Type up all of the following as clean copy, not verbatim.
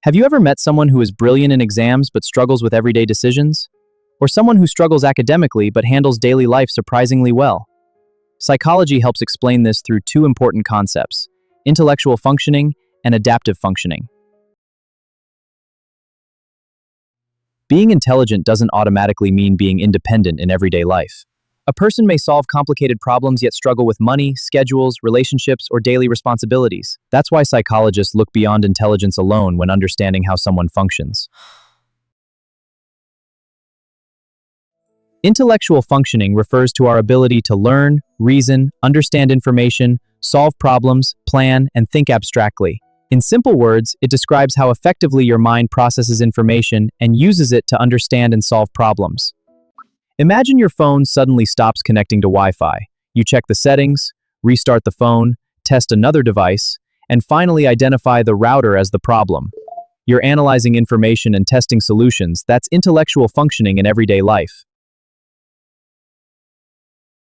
Have you ever met someone who is brilliant in exams but struggles with everyday decisions? Or someone who struggles academically but handles daily life surprisingly well? Psychology helps explain this through two important concepts: intellectual functioning and adaptive functioning. Being intelligent doesn't automatically mean being independent in everyday life. A person may solve complicated problems yet struggle with money, schedules, relationships, or daily responsibilities. That's why psychologists look beyond intelligence alone when understanding how someone functions. Intellectual functioning refers to our ability to learn, reason, understand information, solve problems, plan, and think abstractly. In simple words, it describes how effectively your mind processes information and uses it to understand and solve problems. Imagine your phone suddenly stops connecting to Wi-Fi. You check the settings, restart the phone, test another device, and finally identify the router as the problem. You're analyzing information and testing solutions. That's intellectual functioning in everyday life.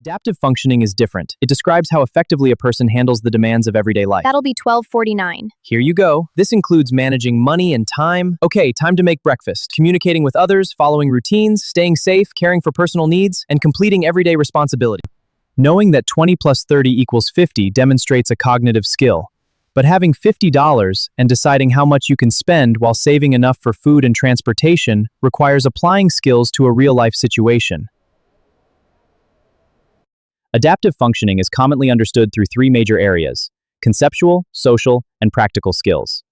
Adaptive functioning is different. It describes how effectively a person handles the demands of everyday life. That'll be $12.49. Here you go. This includes managing money and time. Okay, time to make breakfast. Communicating with others, following routines, staying safe, caring for personal needs, and completing everyday responsibility. Knowing that 20 plus 30 equals 50 demonstrates a cognitive skill. But having $50 and deciding how much you can spend while saving enough for food and transportation requires applying skills to a real-life situation. Adaptive functioning is commonly understood through three major areas: conceptual, social, and practical skills.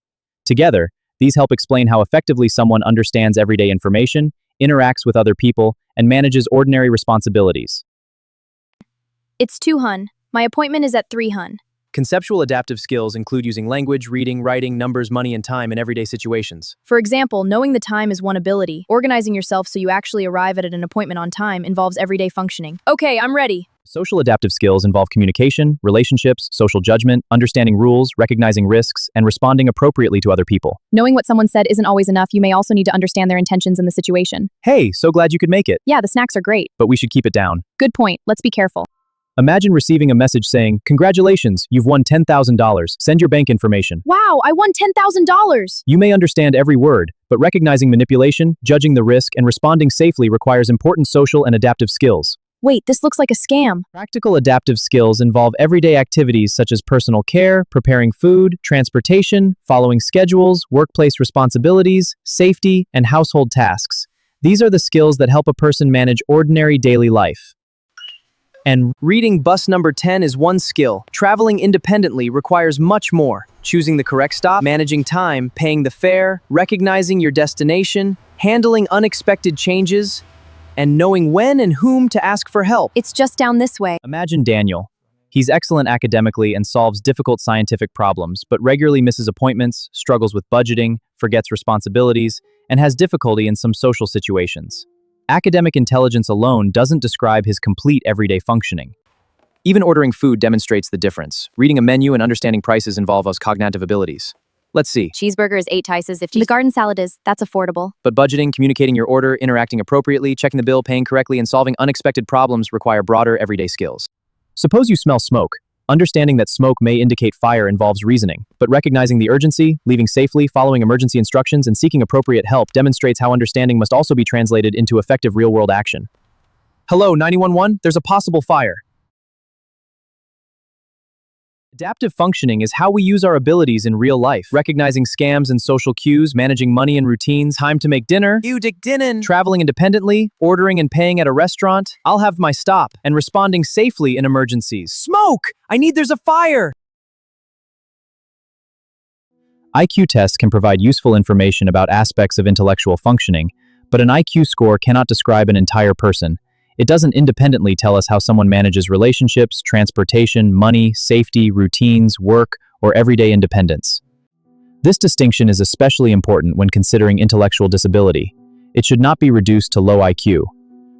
Together, these help explain how effectively someone understands everyday information, interacts with other people, and manages ordinary responsibilities. It's 2 hun. My appointment is at 3 hun. Conceptual adaptive skills include using language, reading, writing, numbers, money, and time in everyday situations. For example, knowing the time is one ability. Organizing yourself so you actually arrive at an appointment on time involves everyday functioning. Okay, I'm ready. Social adaptive skills involve communication, relationships, social judgment, understanding rules, recognizing risks, and responding appropriately to other people. Knowing what someone said isn't always enough. You may also need to understand their intentions in the situation. Hey, so glad you could make it. Yeah, the snacks are great. But we should keep it down. Good point. Let's be careful. Imagine receiving a message saying, "Congratulations, you've won $10,000. Send your bank information." Wow, I won $10,000. You may understand every word, but recognizing manipulation, judging the risk, and responding safely requires important social and adaptive skills. Wait, this looks like a scam. Practical adaptive skills involve everyday activities such as personal care, preparing food, transportation, following schedules, workplace responsibilities, safety, and household tasks. These are the skills that help a person manage ordinary daily life. And reading bus number 10 is one skill. Traveling independently requires much more. Choosing the correct stop, managing time, paying the fare, recognizing your destination, handling unexpected changes, and knowing when and whom to ask for help. It's just down this way. Imagine Daniel. He's excellent academically and solves difficult scientific problems, but regularly misses appointments, struggles with budgeting, forgets responsibilities, and has difficulty in some social situations. Academic intelligence alone doesn't describe his complete everyday functioning. Even ordering food demonstrates the difference. Reading a menu and understanding prices involve us cognitive abilities. Let's see. Cheeseburger is 8 tices if the garden salad is. That's affordable. But budgeting, communicating your order, interacting appropriately, checking the bill, paying correctly, and solving unexpected problems require broader everyday skills. Suppose you smell smoke. Understanding that smoke may indicate fire involves reasoning, but recognizing the urgency, leaving safely, following emergency instructions, and seeking appropriate help demonstrates how understanding must also be translated into effective real-world action. Hello, 911, there's a possible fire. Adaptive functioning is how we use our abilities in real life, recognizing scams and social cues, managing money and routines, time to make dinner, traveling independently, ordering and paying at a restaurant, I'll have my stop, and responding safely in emergencies. Smoke! There's a fire! IQ tests can provide useful information about aspects of intellectual functioning, but an IQ score cannot describe an entire person. It doesn't independently tell us how someone manages relationships, transportation, money, safety, routines, work, or everyday independence. This distinction is especially important when considering intellectual disability. It should not be reduced to low IQ.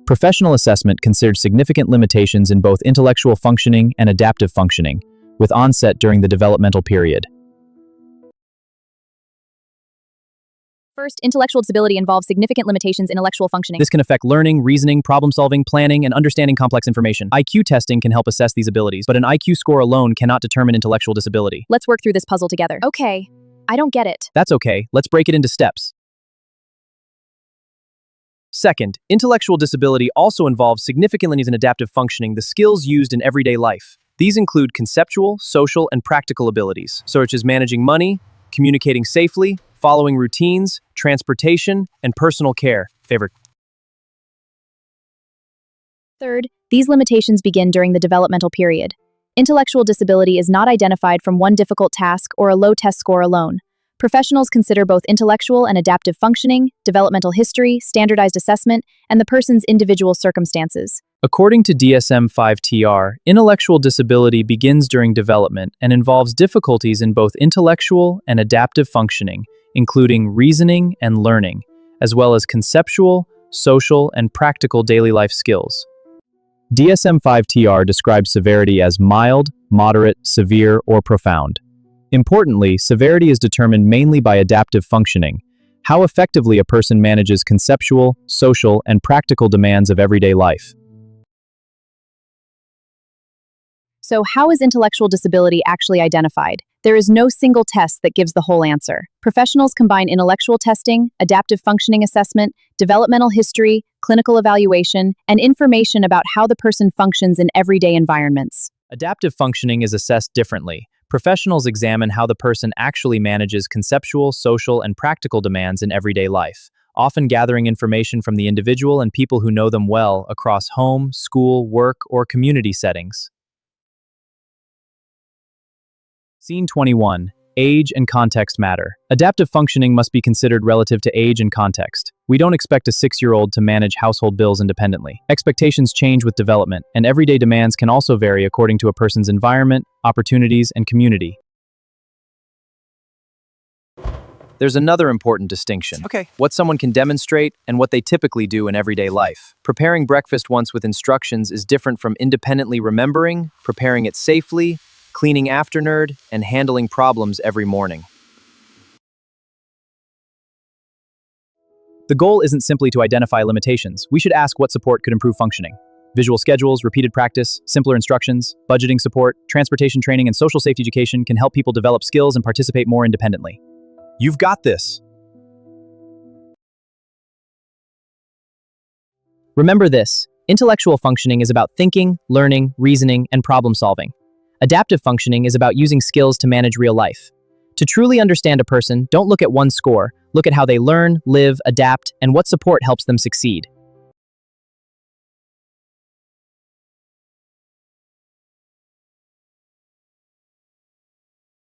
Professional assessment considers significant limitations in both intellectual functioning and adaptive functioning, with onset during the developmental period. First, intellectual disability involves significant limitations in intellectual functioning. This can affect learning, reasoning, problem-solving, planning, and understanding complex information. IQ testing can help assess these abilities, but an IQ score alone cannot determine intellectual disability. Let's work through this puzzle together. Okay. I don't get it. That's okay, let's break it into steps. Second, intellectual disability also involves significant learning and adaptive functioning, the skills used in everyday life. These include conceptual, social, and practical abilities, such as managing money, communicating safely, following routines, transportation, and personal care. Third, these limitations begin during the developmental period. Intellectual disability is not identified from one difficult task or a low test score alone. Professionals consider both intellectual and adaptive functioning, developmental history, standardized assessment, and the person's individual circumstances. According to DSM-5-TR, intellectual disability begins during development and involves difficulties in both intellectual and adaptive functioning, including reasoning and learning, as well as conceptual, social, and practical daily life skills. DSM-5-TR describes severity as mild, moderate, severe, or profound. Importantly, severity is determined mainly by adaptive functioning, how effectively a person manages conceptual, social, and practical demands of everyday life. So, how is intellectual disability actually identified? There is no single test that gives the whole answer. Professionals combine intellectual testing, adaptive functioning assessment, developmental history, clinical evaluation, and information about how the person functions in everyday environments. Adaptive functioning is assessed differently. Professionals examine how the person actually manages conceptual, social, and practical demands in everyday life, often gathering information from the individual and people who know them well across home, school, work, or community settings. Scene 21. Age and context matter. Adaptive functioning must be considered relative to age and context. We don't expect a 6-year-old to manage household bills independently. Expectations change with development, and everyday demands can also vary according to a person's environment, opportunities, and community. There's another important distinction. What someone can demonstrate and what they typically do in everyday life. Preparing breakfast once with instructions is different from independently remembering, preparing it safely, cleaning afterward, and handling problems every morning. The goal isn't simply to identify limitations. We should ask what support could improve functioning. Visual schedules, repeated practice, simpler instructions, budgeting support, transportation training, and social safety education can help people develop skills and participate more independently. You've got this. Remember this: intellectual functioning is about thinking, learning, reasoning, and problem solving. Adaptive functioning is about using skills to manage real life. To truly understand a person, don't look at one score, look at how they learn, live, adapt, and what support helps them succeed.